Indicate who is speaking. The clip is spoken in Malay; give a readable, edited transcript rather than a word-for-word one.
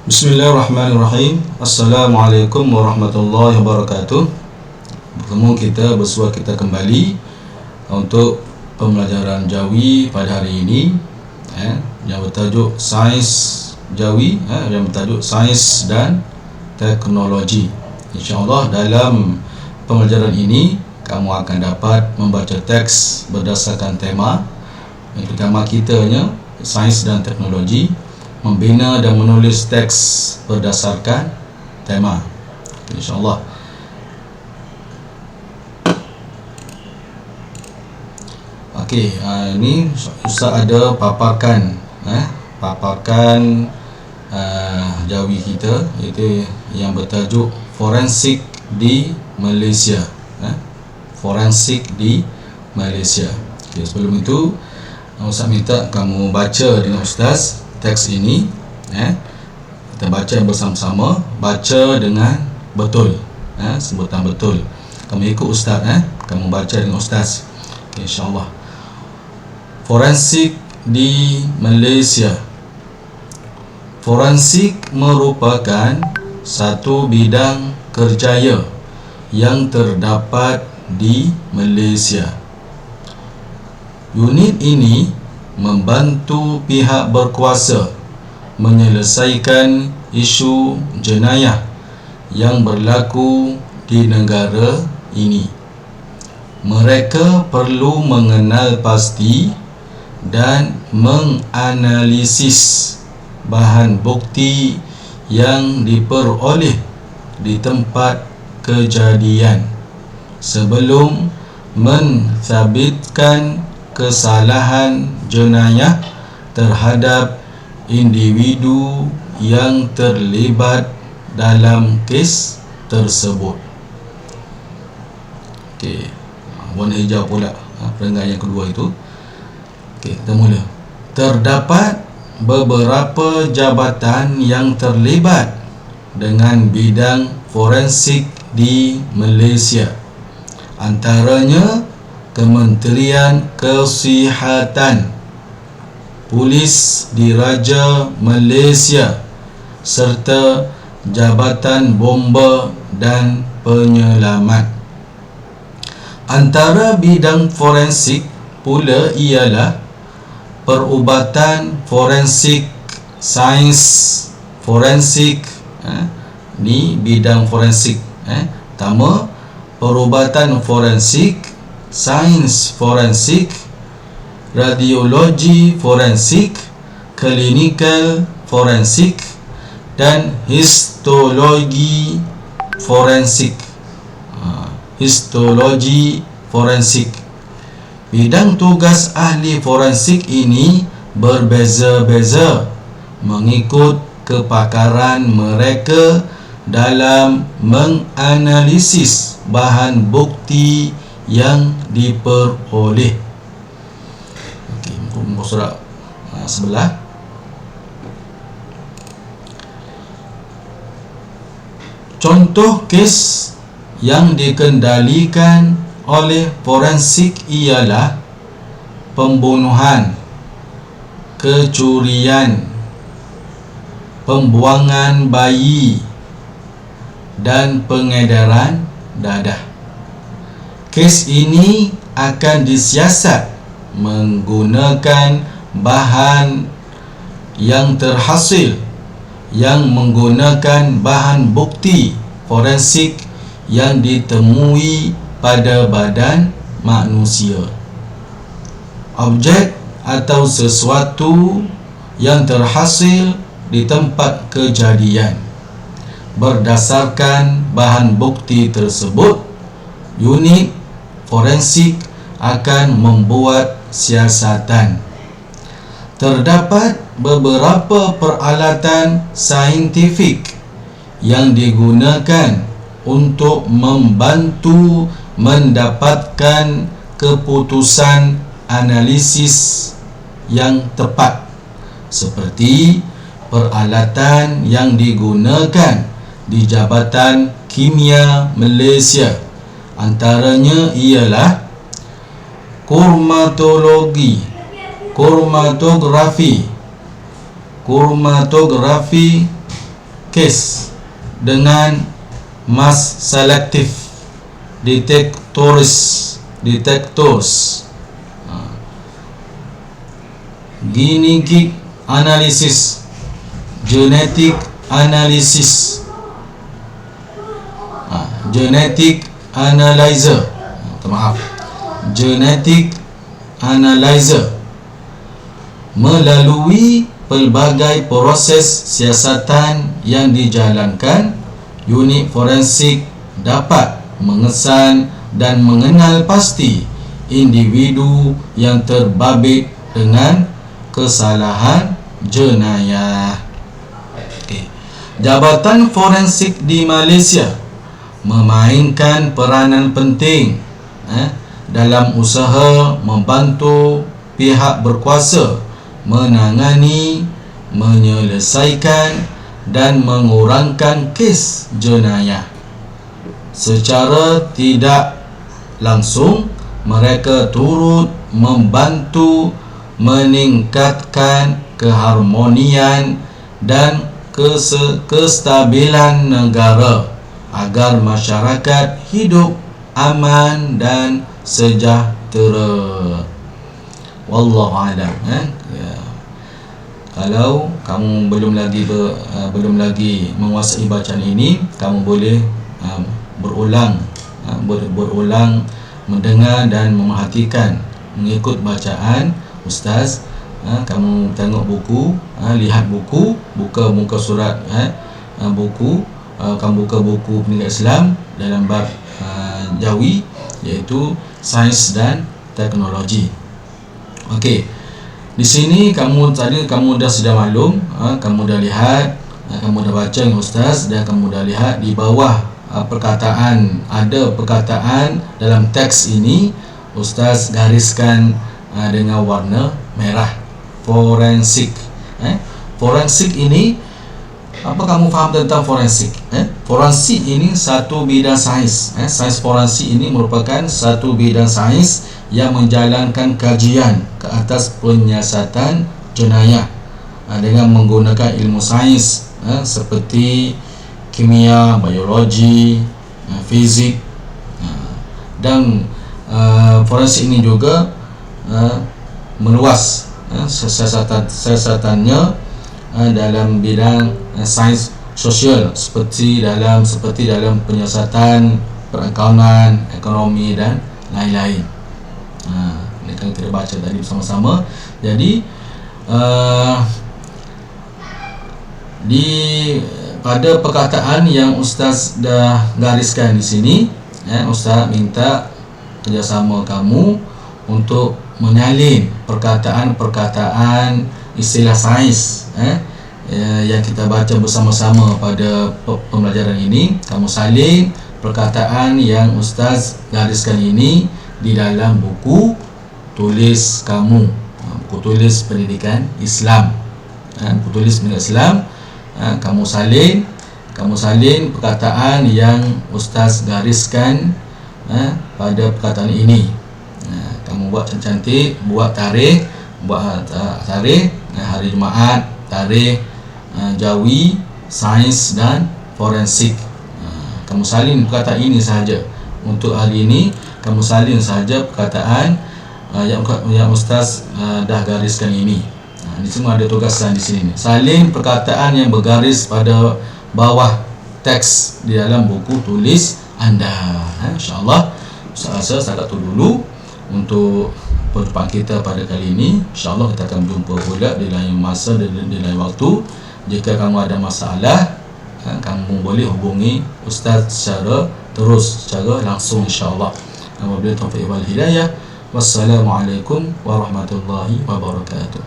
Speaker 1: Bismillahirrahmanirrahim. Assalamualaikum warahmatullahi wabarakatuh. Bertemu kita, bersua kita kembali untuk pembelajaran Jawi pada hari ini yang bertajuk Sains Jawi, yang bertajuk Sains dan Teknologi. InsyaAllah dalam pembelajaran ini kamu akan dapat membaca teks berdasarkan tema. Yang pertama kitanya Sains dan Teknologi, membina dan menulis teks berdasarkan tema, InsyaAllah. Okey, ini Ustaz ada paparkan Jawi kita, iaitu yang bertajuk Forensik di Malaysia. Forensik di Malaysia. Okay, sebelum itu Ustaz minta kamu baca dengan Ustaz teks ini. Kita baca bersama-sama, baca dengan betul, sebutan betul. Kamu ikut Ustaz, kamu baca dengan Ustaz, okay, insyaAllah. Forensik di Malaysia. Forensik merupakan satu bidang kerjaya yang terdapat di Malaysia. Unit ini membantu pihak berkuasa menyelesaikan isu jenayah yang berlaku di negara ini. Mereka perlu mengenal pasti dan menganalisis bahan bukti yang diperoleh di tempat kejadian sebelum menthabitkan kesalahan jenayah terhadap individu yang terlibat dalam kes tersebut. Okey, warna hijau pula perenggan yang kedua itu. Okey, kita mula. Terdapat beberapa jabatan yang terlibat dengan bidang forensik di Malaysia. Antaranya Kementerian Kesihatan, Polis Diraja Malaysia, serta Jabatan Bomba dan Penyelamat. Antara bidang forensik pula ialah perubatan forensik, sains forensik, ni bidang forensik. Pertama, perubatan forensik, sains forensik, radiologi forensik, klinikal forensik, dan histologi forensik. Histologi forensik. Bidang tugas ahli forensik ini berbeza-beza mengikut kepakaran mereka dalam menganalisis bahan bukti yang diperoleh. Okey, muka surat sebelah. Contoh kes yang dikendalikan oleh forensik ialah pembunuhan, kecurian, pembuangan bayi, dan pengedaran dadah. Kes ini akan disiasat menggunakan bahan yang terhasil yang menggunakan bahan bukti forensik yang ditemui pada badan manusia. Objek atau sesuatu yang terhasil di tempat kejadian. Berdasarkan bahan bukti tersebut, unit forensik akan membuat siasatan. Terdapat beberapa peralatan saintifik yang digunakan untuk membantu mendapatkan keputusan analisis yang tepat, seperti peralatan yang digunakan di Jabatan Kimia Malaysia. Antaranya ialah kromatografi, kes dengan mass selective detectors genetic analysis, genetic analysis, genetic analyzer, genetic analyzer melalui pelbagai proses siasatan yang dijalankan. Unit forensik dapat mengesan dan mengenal pasti individu yang terbabit dengan kesalahan jenayah. Jabatan forensik di Malaysia memainkan peranan penting dalam usaha membantu pihak berkuasa menangani, menyelesaikan dan mengurangkan kes jenayah. Secara tidak langsung, mereka turut membantu meningkatkan keharmonian dan kestabilan negara agar masyarakat hidup aman dan sejahtera. Wallahu a'lam. Kalau kamu belum lagi menguasai bacaan ini, kamu boleh berulang mendengar dan memerhatikan, mengikut bacaan ustaz. Kamu tengok buku, lihat buku, buka muka surat buku, kamu buka buku pendidikan Islam dalam bab Jawi, iaitu sains dan teknologi. Okey, di sini kamu dah sudah maklum, kamu dah lihat, kamu dah baca dengan ustaz, dan kamu dah lihat di bawah perkataan, ada perkataan dalam teks ini ustaz gariskan dengan warna merah. Forensik. Forensik ini, apa kamu faham tentang forensik? Forensik ini satu bidang sains. Sains forensik ini merupakan satu bidang sains yang menjalankan kajian ke atas penyiasatan jenayah dengan menggunakan ilmu sains seperti kimia, biologi, fizik, dan forensik ini juga meluas siasatannya dalam bidang sains sosial, seperti dalam penyiasatan perakaunan, ekonomi dan lain-lain. Ini kan kita baca tadi bersama-sama. Jadi pada perkataan yang ustaz dah gariskan di sini, ustaz minta kerjasama kamu untuk menyalin perkataan-perkataan istilah sains yang kita baca bersama-sama pada pembelajaran ini. Kamu salin perkataan yang ustaz gariskan ini di dalam buku tulis kamu, buku tulis pendidikan Islam. Buku tulis pendidikan Islam, kamu salin perkataan yang ustaz gariskan pada perkataan ini. Kamu buat cantik, buat tarikh hari Jumaat, tarikh Jawi, sains dan forensik. Kamu salin perkataan ini sahaja. Untuk hari ini kamu salin sahaja perkataan yang ustaz dah gariskan ini. Ini semua ada tugasan di sini. Salin perkataan yang bergaris pada bawah teks di dalam buku tulis anda. InsyaAllah saya rasa setakat itu dulu untuk perjumpaan kita pada kali ini. InsyaAllah kita akan berjumpa pula di lain masa, di lain waktu. Jika kamu ada masalah, kamu boleh hubungi ustaz secara langsung insyaAllah. Wabillahi taufiq wal hidayah. Wassalamualaikum warahmatullahi wabarakatuh.